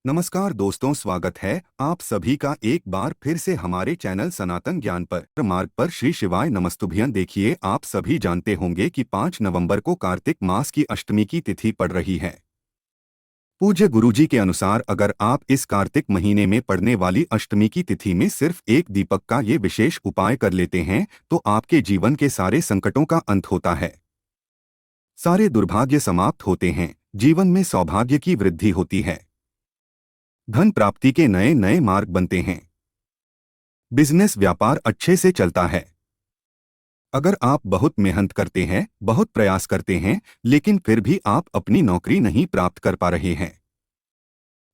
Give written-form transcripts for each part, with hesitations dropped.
नमस्कार दोस्तों, स्वागत है आप सभी का एक बार फिर से हमारे चैनल सनातन ज्ञान पर मार्ग पर। श्री शिवाय नमस्तुभ्यं। देखिए, आप सभी जानते होंगे कि 5 नवंबर को कार्तिक मास की अष्टमी की तिथि पड़ रही है। पूज्य गुरुजी के अनुसार अगर आप इस कार्तिक महीने में पड़ने वाली अष्टमी की तिथि में सिर्फ एक दीपक का ये विशेष उपाय कर लेते हैं तो आपके जीवन के सारे संकटों का अंत होता है, सारे दुर्भाग्य समाप्त होते हैं, जीवन में सौभाग्य की वृद्धि होती है, धन प्राप्ति के नए नए मार्ग बनते हैं, बिजनेस व्यापार अच्छे से चलता है। अगर आप बहुत मेहनत करते हैं, बहुत प्रयास करते हैं, लेकिन फिर भी आप अपनी नौकरी नहीं प्राप्त कर पा रहे हैं,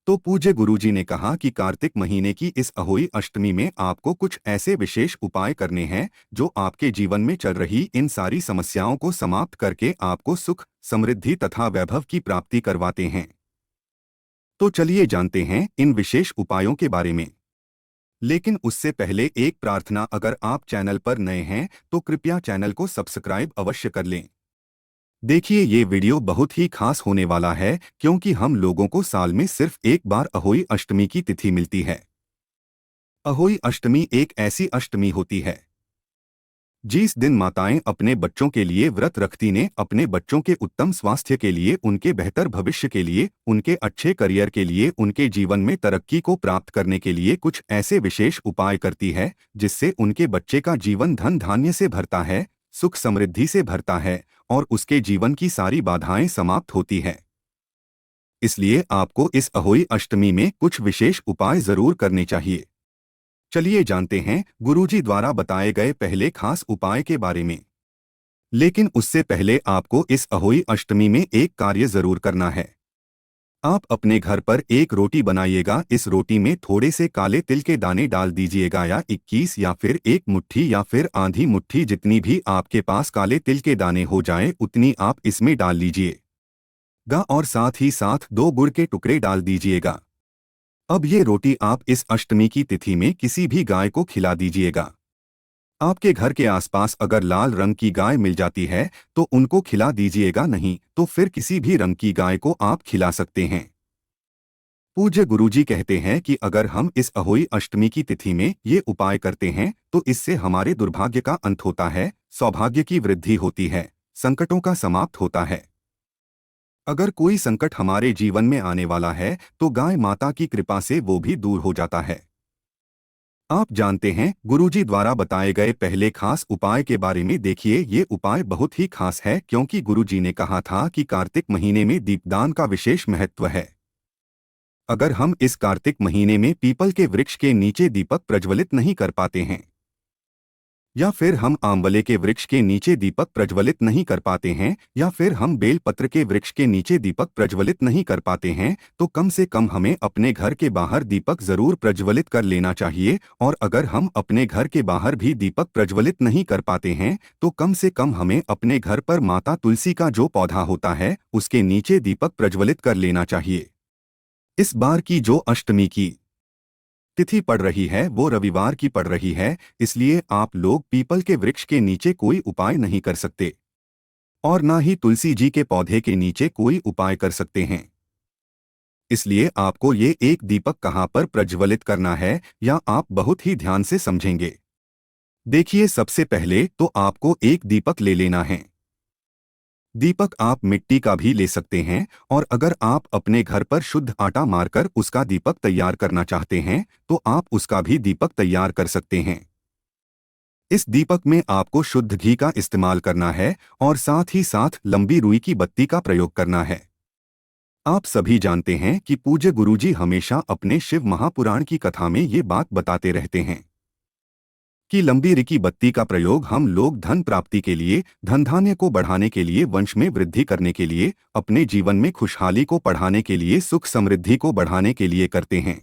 तो पूज्य गुरुजी ने कहा कि कार्तिक महीने की इस अहोई अष्टमी में आपको कुछ ऐसे विशेष उपाय करने हैं जो आपके जीवन में चल रही इन सारी समस्याओं को समाप्त करके आपको सुख, समृद्धि तथा वैभव की प्राप्ति करवाते हैं। तो चलिए जानते हैं इन विशेष उपायों के बारे में। लेकिन उससे पहले एक प्रार्थना, अगर आप चैनल पर नए हैं तो कृपया चैनल को सब्सक्राइब अवश्य कर लें। देखिए, ये वीडियो बहुत ही खास होने वाला है क्योंकि हम लोगों को साल में सिर्फ एक बार अहोई अष्टमी की तिथि मिलती है। अहोई अष्टमी एक ऐसी अष्टमी होती है जिस दिन माताएं अपने बच्चों के लिए व्रत रखती ने अपने बच्चों के उत्तम स्वास्थ्य के लिए, उनके बेहतर भविष्य के लिए, उनके अच्छे करियर के लिए, उनके जीवन में तरक्की को प्राप्त करने के लिए कुछ ऐसे विशेष उपाय करती है जिससे उनके बच्चे का जीवन धन धान्य से भरता है, सुख समृद्धि से भरता है और उसके जीवन की सारी बाधाएं समाप्त होती है। इसलिए आपको इस अहोई अष्टमी में कुछ विशेष उपाय जरूर करने चाहिए। चलिए जानते हैं गुरुजी द्वारा बताए गए पहले खास उपाय के बारे में। लेकिन उससे पहले आपको इस अहोई अष्टमी में एक कार्य जरूर करना है। आप अपने घर पर एक रोटी बनाइएगा। इस रोटी में थोड़े से काले तिल के दाने डाल दीजिएगा, या 21 या फिर एक मुट्ठी या फिर आधी मुट्ठी, जितनी भी आपके पास काले तिल के दाने हो जाए उतनी आप इसमें डाल लीजिएगा और साथ ही साथ 2 गुड़ के टुकड़े डाल दीजिएगा। अब ये रोटी आप इस अष्टमी की तिथि में किसी भी गाय को खिला दीजिएगा। आपके घर के आसपास अगर लाल रंग की गाय मिल जाती है तो उनको खिला दीजिएगा, नहीं तो फिर किसी भी रंग की गाय को आप खिला सकते हैं। पूज्य गुरुजी कहते हैं कि अगर हम इस अहोई अष्टमी की तिथि में ये उपाय करते हैं तो इससे हमारे दुर्भाग्य का अंत होता है, सौभाग्य की वृद्धि होती है, संकटों का समाप्त होता है। अगर कोई संकट हमारे जीवन में आने वाला है तो गाय माता की कृपा से वो भी दूर हो जाता है। आप जानते हैं गुरुजी द्वारा बताए गए पहले खास उपाय के बारे में। देखिए, ये उपाय बहुत ही खास है क्योंकि गुरुजी ने कहा था कि कार्तिक महीने में दीपदान का विशेष महत्व है। अगर हम इस कार्तिक महीने में पीपल के वृक्ष के नीचे दीपक प्रज्वलित नहीं कर पाते हैं, या फिर हम आंवले के वृक्ष के नीचे दीपक प्रज्वलित नहीं कर पाते हैं, या फिर हम बेल पत्र के वृक्ष के नीचे दीपक प्रज्वलित नहीं कर पाते हैं, तो कम से कम हमें अपने घर के बाहर दीपक जरूर प्रज्वलित कर लेना चाहिए। और अगर हम अपने घर के बाहर भी दीपक प्रज्वलित नहीं कर पाते हैं तो कम से कम हमें अपने घर पर माता तुलसी का जो पौधा होता है उसके नीचे दीपक प्रज्वलित कर लेना चाहिए। इस बार की जो अष्टमी की तिथि पड़ रही है वो रविवार की पड़ रही है, इसलिए आप लोग पीपल के वृक्ष के नीचे कोई उपाय नहीं कर सकते और ना ही तुलसी जी के पौधे के नीचे कोई उपाय कर सकते हैं। इसलिए आपको ये एक दीपक कहाँ पर प्रज्वलित करना है या आप बहुत ही ध्यान से समझेंगे। देखिए, सबसे पहले तो आपको एक दीपक ले लेना है। दीपक आप मिट्टी का भी ले सकते हैं, और अगर आप अपने घर पर शुद्ध आटा मारकर उसका दीपक तैयार करना चाहते हैं तो आप उसका भी दीपक तैयार कर सकते हैं। इस दीपक में आपको शुद्ध घी का इस्तेमाल करना है और साथ ही साथ लंबी रुई की बत्ती का प्रयोग करना है। आप सभी जानते हैं कि पूज्य गुरुजी हमेशा अपने शिव महापुराण की कथा में ये बात बताते रहते हैं कि लंबी रुई की बत्ती का प्रयोग हम लोग धन प्राप्ति के लिए, धन धान्य को बढ़ाने के लिए, वंश में वृद्धि करने के लिए, अपने जीवन में खुशहाली को बढ़ाने के लिए, सुख समृद्धि को बढ़ाने के लिए करते हैं।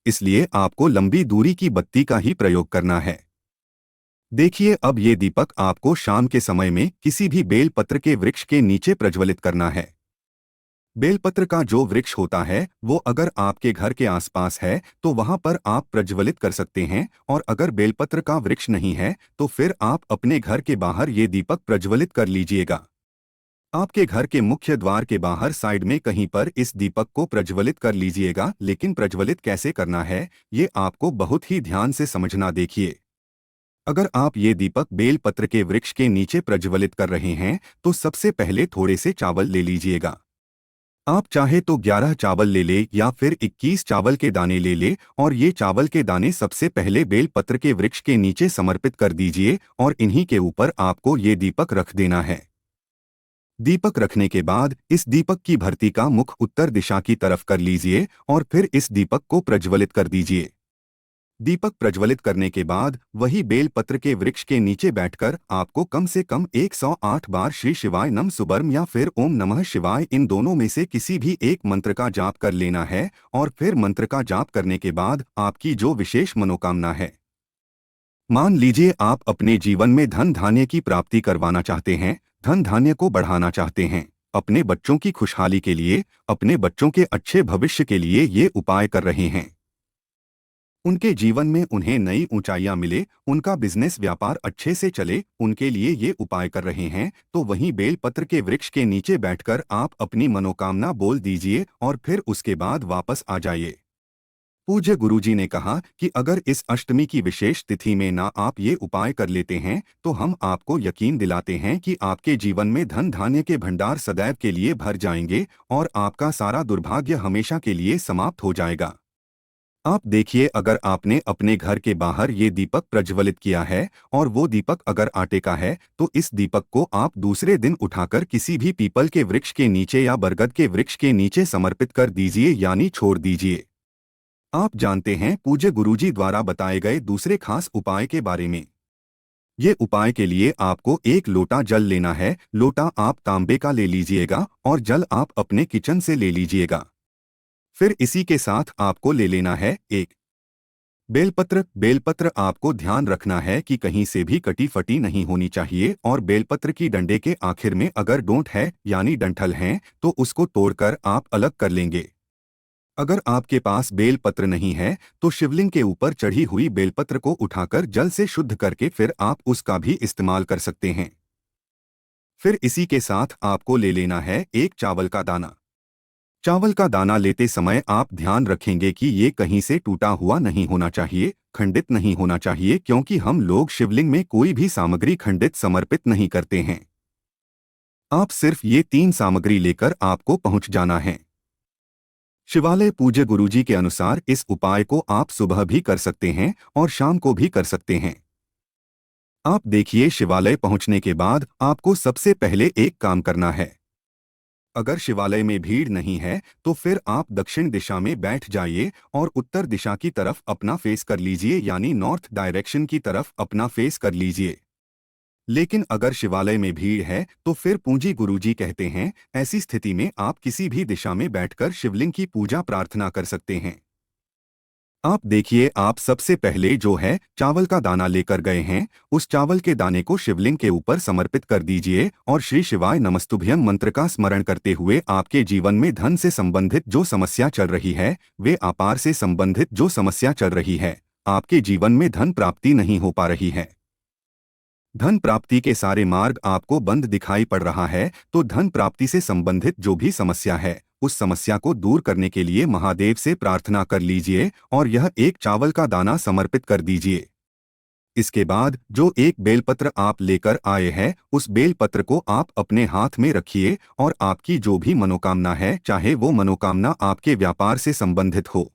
इसलिए आपको लंबी दूरी की बत्ती का ही प्रयोग करना है। देखिए, अब ये दीपक आपको शाम के समय में किसी भी बेल पत्र के वृक्ष के नीचे प्रज्वलित करना है। बेलपत्र का जो वृक्ष होता है वो अगर आपके घर के आसपास है तो वहां पर आप प्रज्वलित कर सकते हैं, और अगर बेलपत्र का वृक्ष नहीं है तो फिर आप अपने घर के बाहर ये दीपक प्रज्वलित कर लीजिएगा। आपके घर के मुख्य द्वार के बाहर साइड में कहीं पर इस दीपक को प्रज्वलित कर लीजिएगा, लेकिन प्रज्वलित कैसे करना है ये आपको बहुत ही ध्यान से समझना। देखिए, अगर आप ये दीपक बेलपत्र के वृक्ष के नीचे प्रज्वलित कर रहे हैं तो सबसे पहले थोड़े से चावल ले लीजिएगा। आप चाहे तो 11 चावल ले ले या फिर 21 चावल के दाने ले ले, और ये चावल के दाने सबसे पहले बेलपत्र के वृक्ष के नीचे समर्पित कर दीजिए और इन्हीं के ऊपर आपको ये दीपक रख देना है। दीपक रखने के बाद इस दीपक की भर्ती का मुख उत्तर दिशा की तरफ कर लीजिए और फिर इस दीपक को प्रज्वलित कर दीजिए। दीपक प्रज्वलित करने के बाद वही बेलपत्र के वृक्ष के नीचे बैठकर आपको कम से कम 108 बार श्री शिवाय नम सुबर्म या फिर ओम नमः शिवाय, इन दोनों में से किसी भी एक मंत्र का जाप कर लेना है। और फिर मंत्र का जाप करने के बाद आपकी जो विशेष मनोकामना है, मान लीजिए आप अपने जीवन में धन धान्य की प्राप्ति करवाना चाहते हैं, धन धान्य को बढ़ाना चाहते हैं, अपने बच्चों की खुशहाली के लिए, अपने बच्चों के अच्छे भविष्य के लिए ये उपाय कर रहे हैं, उनके जीवन में उन्हें नई ऊंचाइयां मिले, उनका बिजनेस व्यापार अच्छे से चले, उनके लिए ये उपाय कर रहे हैं, तो वहीं बेलपत्र के वृक्ष के नीचे बैठकर आप अपनी मनोकामना बोल दीजिए और फिर उसके बाद वापस आ जाइए। पूज्य गुरुजी ने कहा कि अगर इस अष्टमी की विशेष तिथि में ना आप ये उपाय कर लेते हैं तो हम आपको यकीन दिलाते हैं कि आपके जीवन में धन धान्य के भंडार सदैव के लिए भर जाएंगे और आपका सारा दुर्भाग्य हमेशा के लिए समाप्त हो जाएगा। आप देखिए, अगर आपने अपने घर के बाहर ये दीपक प्रज्वलित किया है और वो दीपक अगर आटे का है तो इस दीपक को आप दूसरे दिन उठाकर किसी भी पीपल के वृक्ष के नीचे या बरगद के वृक्ष के नीचे समर्पित कर दीजिए, यानी छोड़ दीजिए। आप जानते हैं पूज्य गुरुजी द्वारा बताए गए दूसरे खास उपाय के बारे में। ये उपाय के लिए आपको एक लोटा जल लेना है। लोटा आप तांबे का ले लीजिएगा और जल आप अपने किचन से ले लीजिएगा। फिर इसी के साथ आपको ले लेना है एक बेलपत्र। बेलपत्र आपको ध्यान रखना है कि कहीं से भी कटी फटी नहीं होनी चाहिए, और बेलपत्र की डंडे के आखिर में अगर डोंट है यानी डंठल हैं तो उसको तोड़कर आप अलग कर लेंगे। अगर आपके पास बेलपत्र नहीं है तो शिवलिंग के ऊपर चढ़ी हुई बेलपत्र को उठाकर जल से शुद्ध करके फिर आप उसका भी इस्तेमाल कर सकते हैं। फिर इसी के साथ आपको ले लेना है एक चावल का दाना। चावल का दाना लेते समय आप ध्यान रखेंगे कि ये कहीं से टूटा हुआ नहीं होना चाहिए, खंडित नहीं होना चाहिए, क्योंकि हम लोग शिवलिंग में कोई भी सामग्री खंडित समर्पित नहीं करते हैं। आप सिर्फ ये 3 सामग्री लेकर आपको पहुंच जाना है शिवालय। पूज्य गुरुजी के अनुसार इस उपाय को आप सुबह भी कर सकते हैं और शाम को भी कर सकते हैं। आप देखिए, शिवालय पहुंचने के बाद आपको सबसे पहले एक काम करना है। अगर शिवालय में भीड़ नहीं है तो फिर आप दक्षिण दिशा में बैठ जाइए और उत्तर दिशा की तरफ अपना फेस कर लीजिए, यानी नॉर्थ डायरेक्शन की तरफ अपना फेस कर लीजिए। लेकिन अगर शिवालय में भीड़ है तो फिर पूज्य गुरुजी कहते हैं ऐसी स्थिति में आप किसी भी दिशा में बैठकर शिवलिंग की पूजा प्रार्थना कर सकते हैं। आप देखिए, आप सबसे पहले जो है चावल का दाना लेकर गए हैं, उस चावल के दाने को शिवलिंग के ऊपर समर्पित कर दीजिए और श्री शिवाय नमस्तुभ्यं मंत्र का स्मरण करते हुए आपके जीवन में धन से संबंधित जो समस्या चल रही है, वे व्यापार से संबंधित जो समस्या चल रही है, आपके जीवन में धन प्राप्ति नहीं हो पा रही है, धन प्राप्ति के सारे मार्ग आपको बंद दिखाई पड़ रहा है, तो धन प्राप्ति से संबंधित जो भी समस्या है उस समस्या को दूर करने के लिए महादेव से प्रार्थना कर लीजिए और यह एक चावल का दाना समर्पित कर दीजिए। इसके बाद जो एक बेलपत्र आप लेकर आए हैं उस बेलपत्र को आप अपने हाथ में रखिए और आपकी जो भी मनोकामना है, चाहे वो मनोकामना आपके व्यापार से संबंधित हो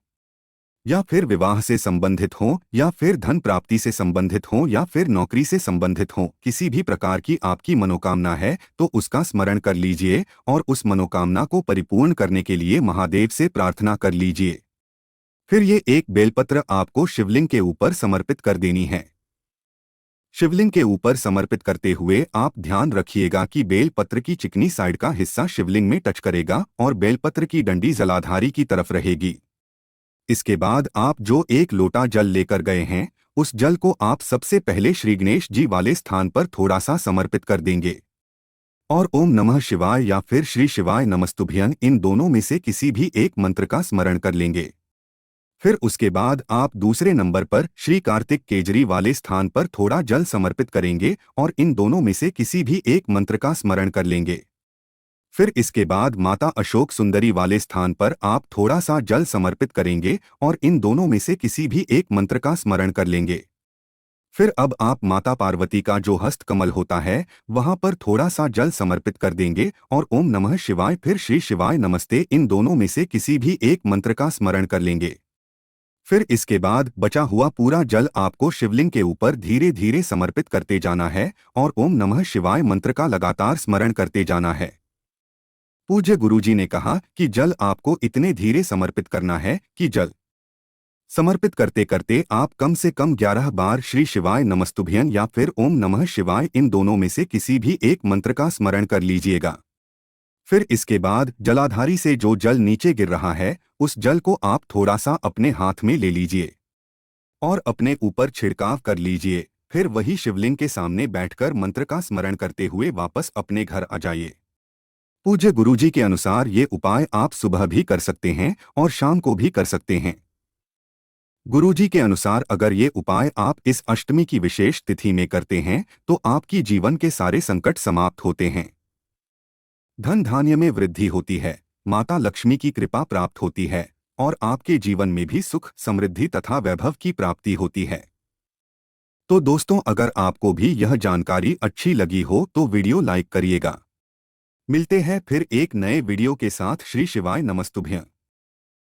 या फिर विवाह से संबंधित हो या फिर धन प्राप्ति से संबंधित हो या फिर नौकरी से संबंधित हो, किसी भी प्रकार की आपकी मनोकामना है तो उसका स्मरण कर लीजिए और उस मनोकामना को परिपूर्ण करने के लिए महादेव से प्रार्थना कर लीजिए। फिर ये एक बेलपत्र आपको शिवलिंग के ऊपर समर्पित कर देनी है। शिवलिंग के ऊपर समर्पित करते हुए आप ध्यान रखिएगा कि बेलपत्र की चिकनी साइड का हिस्सा शिवलिंग में टच करेगा और बेलपत्र की डंडी जलाधारी की तरफ रहेगी। इसके बाद आप जो एक लोटा जल लेकर गए हैं उस जल को आप सबसे पहले श्री गणेश जी वाले स्थान पर थोड़ा सा समर्पित कर देंगे और ओम नमः शिवाय या फिर श्री शिवाय नमस्तुभ्यं, इन दोनों में से किसी भी एक मंत्र का स्मरण कर लेंगे। फिर उसके बाद आप दूसरे नंबर पर श्री कार्तिक केजरी वाले स्थान पर थोड़ा जल समर्पित करेंगे और इन दोनों में से किसी भी एक मंत्र का स्मरण कर लेंगे। फिर इसके बाद माता अशोक सुंदरी वाले स्थान पर आप थोड़ा सा जल समर्पित करेंगे और इन दोनों में से किसी भी एक मंत्र का स्मरण कर लेंगे। फिर अब आप माता पार्वती का जो हस्त कमल होता है वहां पर थोड़ा सा जल समर्पित कर देंगे और ओम नमः शिवाय फिर श्री शिवाय नमस्ते इन दोनों में से किसी भी एक मंत्र का स्मरण कर लेंगे। फिर इसके बाद बचा हुआ पूरा जल आपको शिवलिंग के ऊपर धीरे धीरे समर्पित करते जाना है और ओम नमः शिवाय मंत्र का लगातार स्मरण करते जाना है। पूज्य गुरुजी ने कहा कि जल आपको इतने धीरे समर्पित करना है कि जल समर्पित करते करते आप कम से कम 11 बार श्री शिवाय नमस्तुभ्यं या फिर ओम नमः शिवाय इन दोनों में से किसी भी एक मंत्र का स्मरण कर लीजिएगा। फिर इसके बाद जलाधारी से जो जल नीचे गिर रहा है उस जल को आप थोड़ा सा अपने हाथ में ले लीजिए और अपने ऊपर छिड़काव कर लीजिए। फिर वही शिवलिंग के सामने बैठकर मंत्र का स्मरण करते हुए वापस अपने घर आ जाइए। पूज्य गुरुजी के अनुसार ये उपाय आप सुबह भी कर सकते हैं और शाम को भी कर सकते हैं। गुरुजी के अनुसार अगर ये उपाय आप इस अष्टमी की विशेष तिथि में करते हैं तो आपकी जीवन के सारे संकट समाप्त होते हैं, धन धान्य में वृद्धि होती है, माता लक्ष्मी की कृपा प्राप्त होती है और आपके जीवन में भी सुख समृद्धि तथा वैभव की प्राप्ति होती है। तो दोस्तों, अगर आपको भी यह जानकारी अच्छी लगी हो तो वीडियो लाइक करिएगा। मिलते हैं फिर एक नए वीडियो के साथ। श्री शिवाय नमस्तुभ्यं।